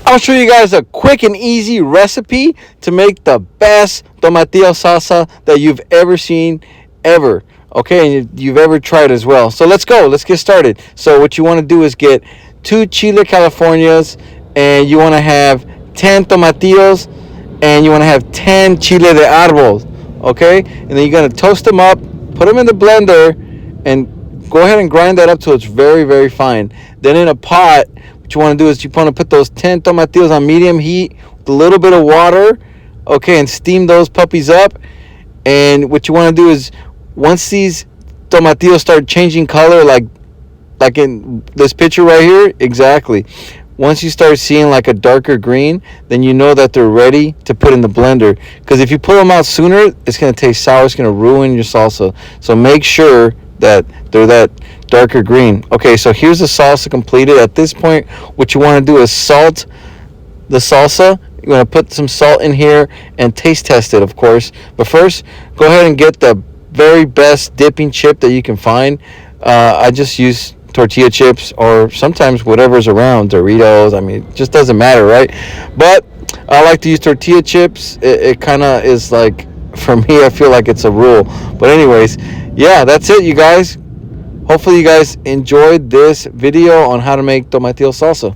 I'll show you guys a quick and easy recipe to make the best tomatillo salsa that you've ever seen, ever. Okay, and you've ever tried as well. So let's go. Let's get started. So what you want to do is get 2 chile Californias, and you want to have 10 tomatillos, and you want to have 10 chile de arbol. Okay, and then you're gonna toast them up, put them in the blender, and go ahead and grind that up till it's very, very fine. Then in a pot, what you want to do is you want to put those 10 tomatillos on medium heat with a little bit of water, okay, and steam those puppies up. And what you want to do is, once these tomatillos start changing color, like in this picture right here, exactly. Once you start seeing like a darker green, then you know that they're ready to put in the blender. Because if you pull them out sooner, it's going to taste sour. It's going to ruin your salsa. So make sure that they're that darker green. Okay, so here's the salsa completed. At this point, what you want to do is salt the salsa. You're going to put some salt in here and taste test it, of course. But first, go ahead and get the very best dipping chip that you can find. I just use tortilla chips, or sometimes whatever's around, Doritos. I mean, it just doesn't matter, right? But I like to use tortilla chips. It kind of is like, for me, I feel like it's a rule. But anyways, yeah, that's it, you guys. Hopefully you guys enjoyed this video on how to make tomatillo salsa.